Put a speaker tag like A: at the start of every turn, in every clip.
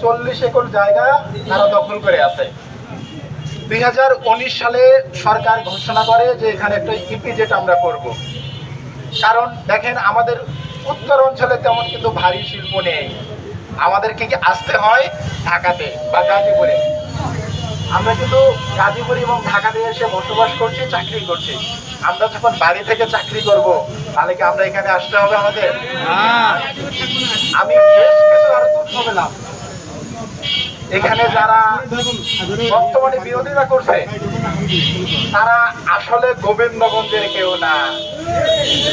A: 40 acre জায়গা তারা দখল করে আছে। 2019 সালে সরকার ঘোষণা করে যে এখানে একটা ইপিজেড আমরা করব। কারণ দেখেন আমাদের উত্তর অঞ্চলে তেমন কিন্তু ভারী শিল্প নেই, আমাদেরকে কি আসতে হয় ঢাকাতে বা গাজীপুরে। আমরা কিন্তু গাজীপুর এবং ঢাকাতে এসে বসবাস করছি, চাকরি করছি। আমরা যখন বাড়ি থেকে চাকরি করব তাহলে কি আমরা এখানে আসতে হবে আমাদের? আমি বেশ কিছু আলোচনা করলাম, এখানে যারা বর্তমানে বিরোধিতা করছে তারা আসলে গোবিন্দগঞ্জের কেউ না,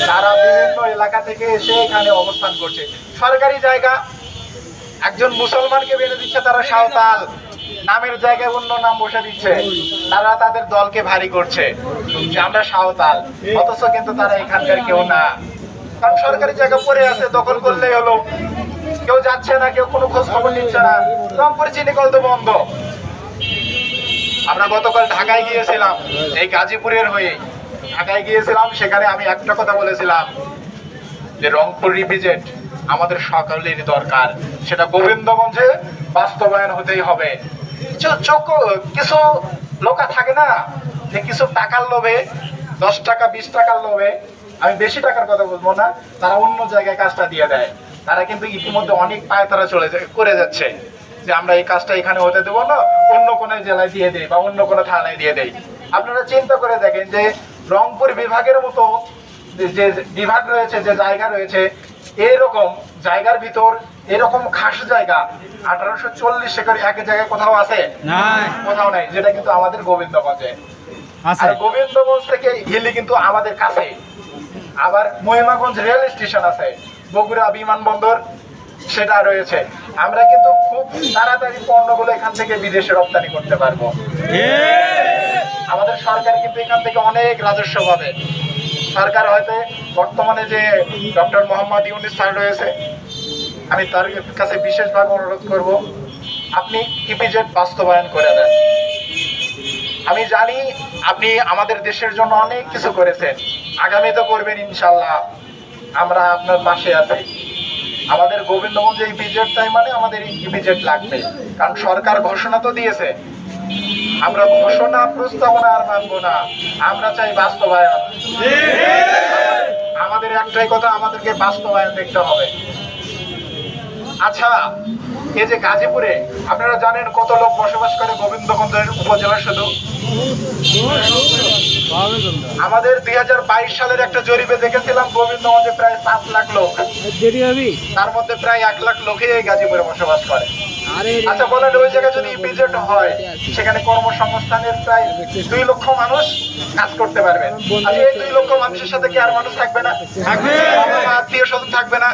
A: তারা বিভিন্ন এলাকা থেকে এসে এখানে অবস্থান করছে। সরকারি জায়গা একজন মুসলমানকে বেঁধে দিচ্ছে, তারা সাঁওতাল নামের জায়গায় অন্য নাম বসে দিচ্ছে, তারা তাদের দলকে ভারী করছে যে আমরা সাঁওতাল, অথচ কিন্তু তারা এখানকার কেউ না। কারণ সরকারি জায়গা পড়ে আছে, দখল করলেই হলো। কেউ যাচ্ছে না, কেউ কোনো খোঁজ খবর নিচ্ছে না, রংপুর চিনি কল তো বন্ধ। আমরা গতকাল ঢাকায় গিয়েছিলাম, এই গাজীপুরের হয়ে ঢাকায় গিয়েছিলাম। সেখানে আমি একটা কথা বলেছিলাম যে রংপুর ইপিজেড আমাদের সকলেরই দরকার, সেটা গোবিন্দগঞ্জে বাস্তবায়ন হতেই হবে। কিছু লোক থাকে না যে কিছু টাকার লোভে, 10 টাকা 20 টাকার লোভে, আমি বেশি টাকার কথা বলবো না, তারা অন্য জায়গায় কাজটা দিয়ে দেয়। তারা কিন্তু ইতিমধ্যে অনেক পায়তারা করে যাচ্ছে যে আমরা এই কাজটা এখানে হতে দেবো না, অন্য কোনো জেলায় দিয়ে দেই বা অন্য কোনো থানায় দিয়ে দেই। আপনারা চিন্তা করে দেখেন যে রংপুর বিভাগের মতো যে বিভাগ রয়েছে, যে জায়গা রয়েছে, এরকম জায়গার ভিতর এরকম খাস জায়গা 1840 একর এক জায়গায় কোথাও আছে? কোথাও নাই, যেটা কিন্তু আমাদের গোবিন্দগঞ্জে। আর গোবিন্দগঞ্জ থেকে হিলি কিন্তু আমাদের কাছে। আবার মহিমাগঞ্জ রেল স্টেশন আছে, বগুড়া বিমানবন্দর সেটা রয়েছে। আমরা কিন্তু খুব তাড়াতাড়ি পণ্যগুলো এখান থেকে বিদেশে রপ্তানি করতে পারবো। আমাদের সরকার কিন্তু এখান থেকে অনেক রাজস্ব পাবে। সরকার হয়তো বর্তমানে যে ডক্টর মোহাম্মদ ইউনূস স্যার রয়েছে, আমি তার কাছে বিশেষভাবে অনুরোধ করব, আপনি ইপিজেড বাস্তবায়ন করে দেন। আমি জানি আপনি আমাদের দেশের জন্য অনেক কিছু করেছেন, আগামীতে করবেন ইনশাল্লাহ। আমরা আপনার পাশে আছি। আমাদের গোবিন্দগঞ্জে ইপিজেড চাই, মানে আমাদের ইপিজেড লাগবে, কারণ সরকার ঘোষণা তো দিয়েছে। আমরা ঘোষণা প্রস্তাবনা আর মানবো না, আমরা চাই বাস্তবায়ন। আমাদের একটাই কথা, আমাদেরকে বাস্তবায়ন দেখতে হবে। আচ্ছা, এই যে গাজীপুরে আপনারা জানেন কত লোক বসবাস করে গোবিন্দগঞ্জের উপজেলা? শুধু আমাদের 2022 সালের একটা জরিপে দেখেছিলাম গোবিন্দগঞ্জে প্রায় 5 লাখ লোক, তার মধ্যে প্রায় 1 লাখ লোকই এই গাজীপুরে বসবাস করে। আচ্ছা বলেন, ওই জায়গায় যদি ইপিজেড হয় সেখানে কর্মসংস্থানের প্রায় 2 লক্ষ মানুষ কাজ করতে পারবে। আচ্ছা, এই 2 লক্ষ মানুষের সাথে কি আর মানুষ থাকবে না? আত্মীয় স্বজন থাকবে না?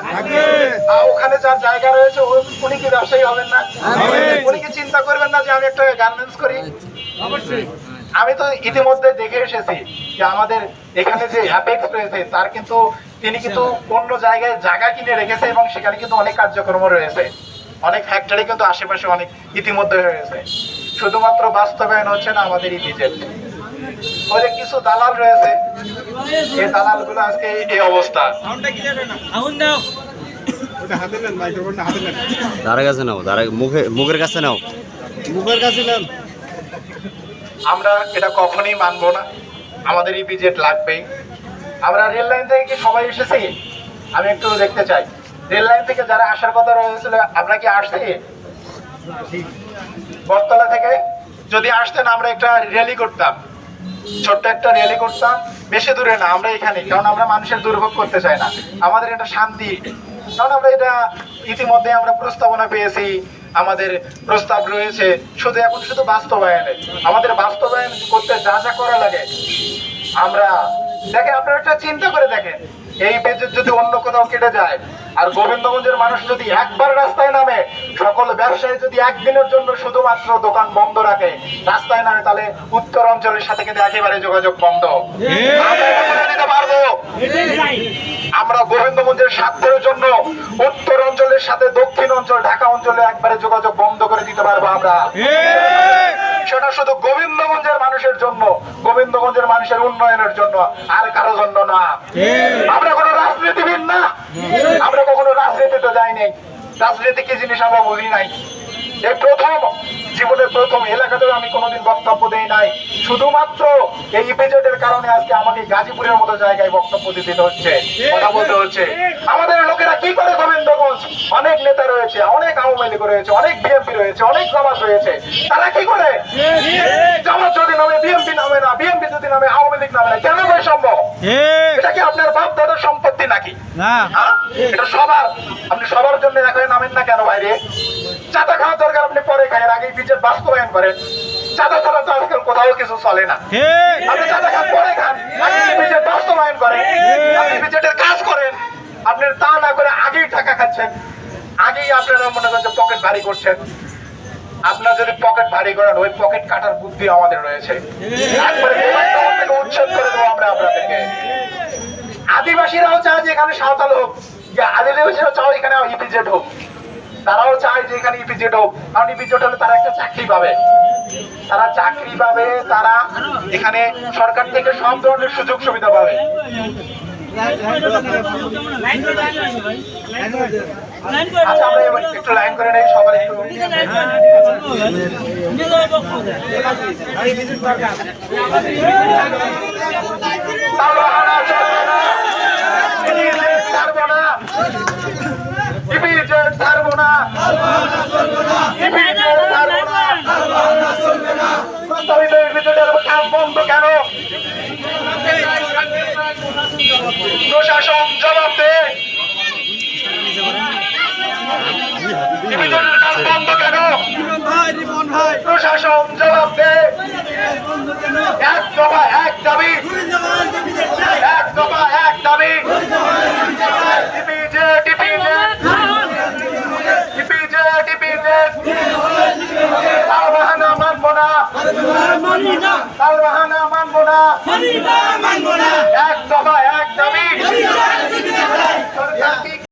A: ওখানে যার জায়গা রয়েছে উনি কি ব্যবসায়ী হবেন না? উনি কি চিন্তা করবেন না যে আমি একটা গার্মেন্টস করি? অবশ্যই। আমি তো ইতিমধ্যে দেখে এসেছি যে আমাদের এখানে যে অ্যাপেক্স রয়েছে, তার কিন্তু তিনি কিন্তু অন্য জায়গায় জায়গা কিনে রেখেছে এবং সেখানে কিন্তু অনেক কার্যক্রম রয়েছে, অনেক ফ্যাক্টরি কিন্তু আশেপাশে অনেক ইতিমধ্যে হয়েছে। শুধুমাত্র বাস্তবায়ন হচ্ছে না আমাদের ইপিজেড। ওদের কিছু দালাল রয়েছে, এই দালালগুলো আজকে এই অবস্থা।
B: মুখের কাছে নাও।
A: আমরা এটা কখনোই মানবো না, আমাদের ইপিজেড লাগবেই। আমরা রেল লাইন থেকে কি সবাই এসেছি? আমি একটু দেখতে চাই, রেল লাইন থেকে যারা আসার কথা রয়েছিল, আপনারা কি আসছে? বটতলা থেকে যদি আসতেন আমরা একটা র্যালি করতাম, ছোট্ট একটা র্যালি করতাম, বেশি দূরে না, আমরা এখানে। কারণ আমরা মানুষের দুর্ভোগ করতে চাই না, আমাদের এটা শান্তি। কারণ আমরা এটা ইতিমধ্যে আমরা প্রস্তাবনা পেয়েছি, আমাদের প্রস্তাব রয়েছে, শুধু এখন শুধু বাস্তবায়নে। আমাদের বাস্তবায়ন করতে যা যা করা লাগে আমরা দেখেন। আপনারা একটা চিন্তা করে দেখেন, এই পেজের যদি অন্য কোথাও কেটে যায় আর গোবিন্দগঞ্জের মানুষ যদি একবার রাস্তায় নামে, সকল ব্যবসায়ী যদি একদিনের জন্য শুধুমাত্র দোকান বন্ধ রাখে, রাস্তায় নামে, তাহলে উত্তর অঞ্চলের সাথে কিন্তু একেবারে যোগাযোগ বন্ধ। আমরা দিতে পারবো। আমরা গোবিন্দগঞ্জের স্বার্থের জন্য উত্তর অঞ্চলের সাথে দক্ষিণ অঞ্চল, ঢাকা অঞ্চলে একবারে যোগাযোগ বন্ধ করে দিতে পারবো আমরা। সেটা শুধু গোবিন্দগঞ্জের মানুষের জন্য, গোবিন্দগঞ্জের মানুষের উন্নয়নের জন্য, আর কারো জন্য না। আমরা কোনো রাজনীতিবিদ না, আমরা কখনো রাজনীতিতে যাইনি, রাজনীতি কি জিনিস আমরা বুঝি নাই। এই প্রথম জীবনের প্রথম এলাকাতেও আমি কোনোদিন বক্তব্য দেই নাই, শুধুমাত্র এই ইপিজেডের কারণে আজকে আমাকে গাজীপুরের মতো জায়গায় বক্তব্য দিতে হচ্ছে, কথা বলতে হচ্ছে। আমাদের লোকেরা কি করে গোবিন্দগঞ্জ, অনেক নেতা রয়েছে, অনেক আওয়ামী লীগ রয়েছে, অনেক বিএনপি রয়েছে, অনেক জামাত রয়েছে, তারা কি করে? জামাত যদি নামে বিএনপি নামে না, বিএনপি যদি নামে আওয়ামী লীগ নামে না, কেন ভাই সম্ভব? এটা কি আপনার বাপ দাদার সম্পত্তি নাকি? হ্যাঁ, এটা সবার, আপনি সবার জন্য এখন নামেন না কেন বাইরে? চাঁদা খাওয়ার দরকার আপনি পরে খায়েন, আগে বিজেপি বাস্তবায়ন করেন। চাঁদা ছাড়া তো আজকাল কোথাও কিছু চলে না। আপনি চাঁদা খান পরে খান, আগে বিজেপি বাস্তবায়ন করেন, আপনি বিজেপির কাজ করেন। আপনার তা না করে আগেই টাকা খাচ্ছেন, আগেই আপনারা মনে করেন পকেট ভারী করছেন। আপনার যদি পকেট ভারী করেন, ওই পকেট কাটার বুদ্ধি আমাদের রয়েছে, একবারে বিমানবন্দর থেকে উচ্ছেদ করে দেবো আমরা আপনাদেরকে। আদিবাসীরাও চায় যে এখানে সাঁওতাল হোক, যে আদিবাসীরাও চাও এখানে ইপিজেড হোক, তারাও চায় যে এখানে ইপিজেড হোক, কারণ ইপিজেড হলে তারা একটা চাকরি পাবে, তারা চাকরি পাবে, তারা এখানে সরকার থেকে সব ধরনের সুযোগ সুবিধা পাবে। আচ্ছা, আমরা একটু লাইন করে নেই, সবার একটু। ছাড়বো না, ইপিজেড ছাড়বো না, ইপিজেড ছাড়বো না। প্রস্তাবিত ইপিজেডের কাজ বন্ধ কেন? প্রশাসন জবাব দে, ইপিজেডের কাজ বন্ধ কেন? প্রশাসন জবাব দে। এক দফা এক দাবি, এক দফা এক দাবি, ইপিজেড ইপিজেড ইপিজেড ইপিজেড। তালবাহানা মানবো না, তালবাহানা মানবো না, এক দফা এক